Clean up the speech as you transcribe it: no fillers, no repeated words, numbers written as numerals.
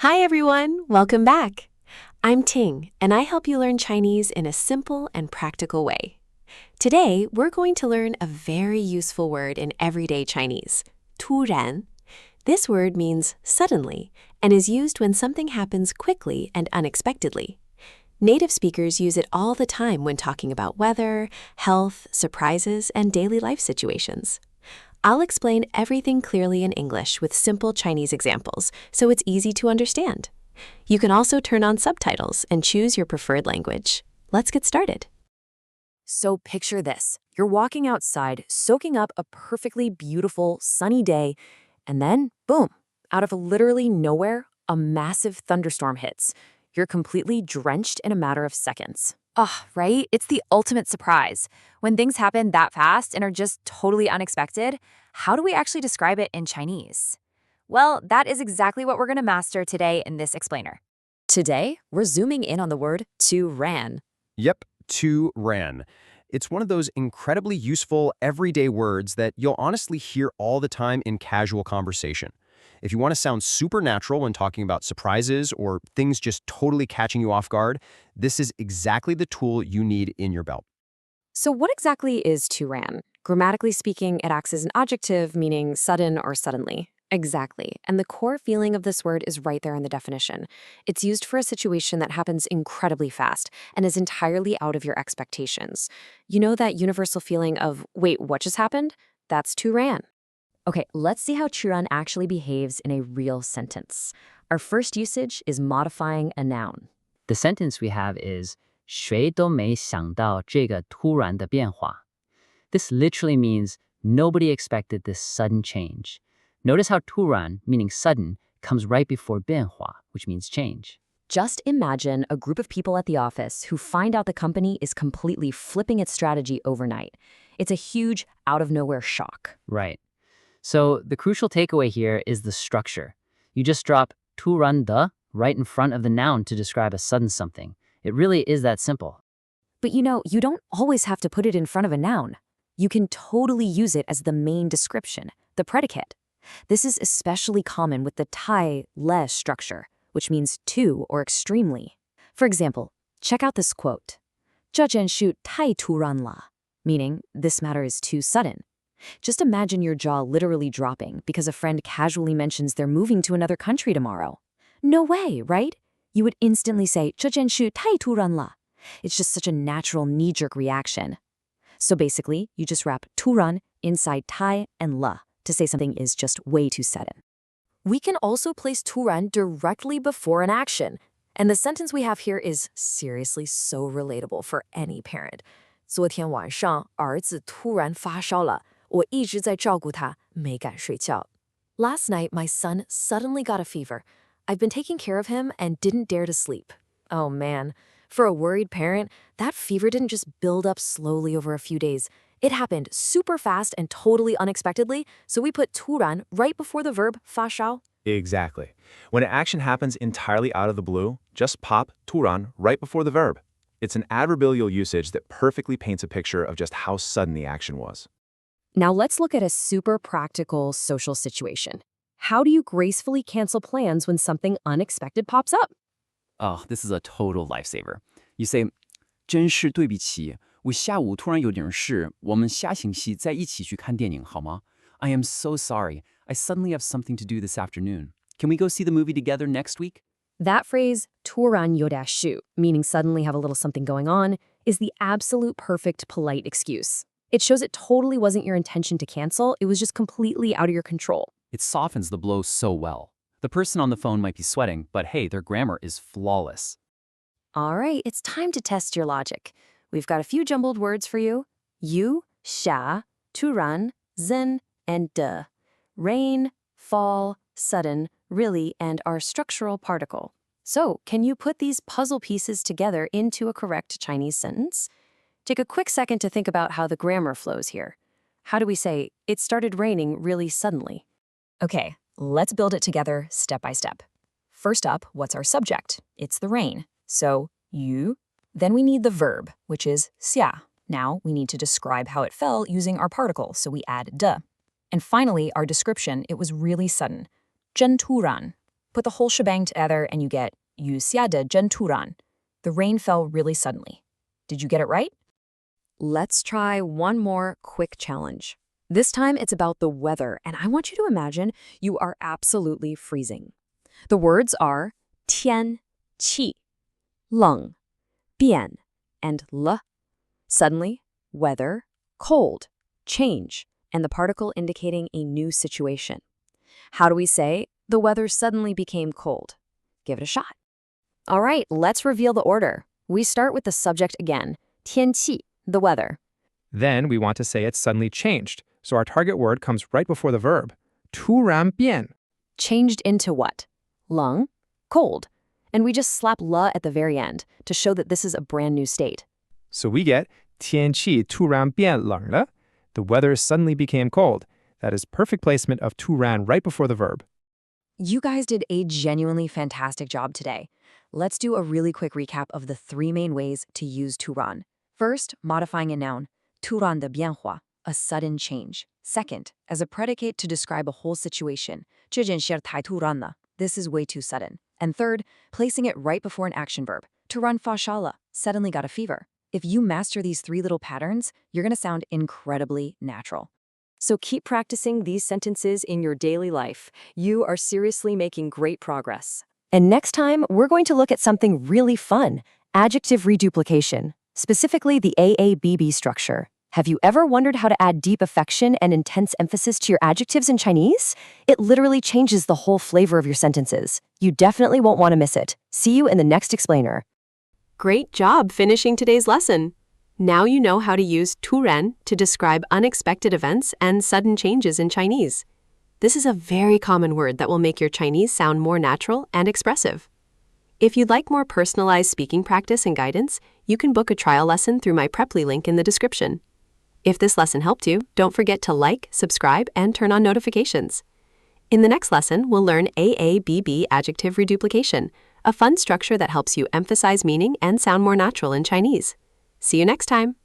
Hi everyone, welcome back. I'm Ting, and I help you learn Chinese in a simple and practical way. Today, we're going to learn a very useful word in everyday Chinese, tūrán. This word means suddenly and is used when something happens quickly and unexpectedly. Native speakers use it all the time when talking about weather, health, surprises, and daily life situations. I'll explain everything clearly in English with simple Chinese examples, so it's easy to understand. You can also turn on subtitles and choose your preferred language. Let's get started. So picture this. You're walking outside, soaking up a perfectly beautiful, sunny day, and then, boom, out of literally nowhere, a massive thunderstorm hits. You're completely drenched in a matter of seconds. Right? It's the ultimate surprise. When things happen that fast and are just totally unexpected, how do we actually describe it in Chinese? Well, that is exactly what we're going to master today in this explainer. Today, we're zooming in on the word tūrán. Yep, tūrán. It's one of those incredibly useful everyday words that you'll honestly hear all the time in casual conversation. If you want to sound supernatural when talking about surprises or things just totally catching you off guard, this is exactly the tool you need in your belt. So what exactly is tūrán? Grammatically speaking, it acts as an adjective meaning sudden or suddenly. Exactly. And the core feeling of this word is right there in the definition. It's used for a situation that happens incredibly fast and is entirely out of your expectations. You know that universal feeling of, wait, what just happened? That's tūrán. Okay, let's see how tūrán actually behaves in a real sentence. Our first usage is modifying a noun. The sentence we have is 谁都没想到这个突然的变化. This literally means nobody expected this sudden change. Notice how 突然, meaning sudden, comes right before 变化, which means change. Just imagine a group of people at the office who find out the company is completely flipping its strategy overnight. It's a huge, out-of-nowhere shock. Right. So the crucial takeaway here is the structure. You just drop 突然的 right in front of the noun to describe a sudden something. It really is that simple. But you know, you don't always have to put it in front of a noun. You can totally use it as the main description, the predicate. This is especially common with the tai le structure, which means to or extremely. For example, check out this quote. 这件事太突然了, meaning this matter is too sudden. Just imagine your jaw literally dropping because a friend casually mentions they're moving to another country tomorrow. No way, right? You would instantly say 这件事太突然了. It's just such a natural knee-jerk reaction. So basically, you just wrap 突然 inside tai and le to say something is just way too sudden. We can also place 突然 directly before an action. And the sentence we have here is seriously so relatable for any parent. 昨天晚上儿子突然发烧了，我一直在照顾他，没敢睡觉。Last night, my son suddenly got a fever. I've been taking care of him and didn't dare to sleep. Oh man, for a worried parent, that fever didn't just build up slowly over a few days. It happened super fast and totally unexpectedly, so we put 突然 right before the verb 发烧. Exactly. When an action happens entirely out of the blue, just pop 突然 right before the verb. It's an adverbial usage that perfectly paints a picture of just how sudden the action was. Now let's look at a super practical social situation. How do you gracefully cancel plans when something unexpected pops up? Oh, this is a total lifesaver. You say, 真是对不起，我下午突然有点事，我们下星期再一起去看电影好吗? I am so sorry. I suddenly have something to do this afternoon. Can we go see the movie together next week? That phrase, 突然有点事, meaning suddenly have a little something going on, is the absolute perfect polite excuse. It shows it totally wasn't your intention to cancel, it was just completely out of your control. It softens the blow so well. The person on the phone might be sweating, but hey, their grammar is flawless. All right, it's time to test your logic. We've got a few jumbled words for you. You, xia, 突然, zen, and de. Rain, fall, sudden, really, and our structural particle. So, can you put these puzzle pieces together into a correct Chinese sentence? Take a quick second to think about how the grammar flows here. How do we say, it started raining really suddenly? Okay, let's build it together step by step. First up, what's our subject? It's the rain. So, you. Then we need the verb, which is xia. Now we need to describe how it fell using our particle, so we add de. And finally, our description, it was really sudden. 真突然. Put the whole shebang together and you get 雨下得真突然. The rain fell really suddenly. Did you get it right? Let's try one more quick challenge. This time it's about the weather, and I want you to imagine you are absolutely freezing. The words are 天气, 冷, 变, and 了. Suddenly, weather, cold, change, and the particle indicating a new situation. How do we say, the weather suddenly became cold? Give it a shot. All right, let's reveal the order. We start with the subject again, 天气, the weather. Then we want to say it suddenly changed, so our target word comes right before the verb. 突然变. Changed into what? 冷, cold. And we just slap 了 at the very end to show that this is a brand new state. So we get 天气突然变冷了. The weather suddenly became cold. That is perfect placement of 突然 right before the verb. You guys did a genuinely fantastic job today. Let's do a really quick recap of the 3 main ways to use tūrán. First, modifying a noun, 突然的变化, a sudden change. Second, as a predicate to describe a whole situation, 这件事太突然了, this is way too sudden. And third, placing it right before an action verb, 突然发烧了, suddenly got a fever. If you master these 3 little patterns, you're going to sound incredibly natural. So keep practicing these sentences in your daily life. You are seriously making great progress. And next time, we're going to look at something really fun, adjective reduplication, specifically the AABB structure. Have you ever wondered how to add deep affection and intense emphasis to your adjectives in Chinese? It literally changes the whole flavor of your sentences. You definitely won't want to miss it. See you in the next explainer. Great job finishing today's lesson. Now you know how to use tūrán to describe unexpected events and sudden changes in Chinese. This is a very common word that will make your Chinese sound more natural and expressive. If you'd like more personalized speaking practice and guidance, you can book a trial lesson through my Preply link in the description. If this lesson helped you, don't forget to like, subscribe, and turn on notifications. In the next lesson, we'll learn AABB adjective reduplication, a fun structure that helps you emphasize meaning and sound more natural in Chinese. See you next time.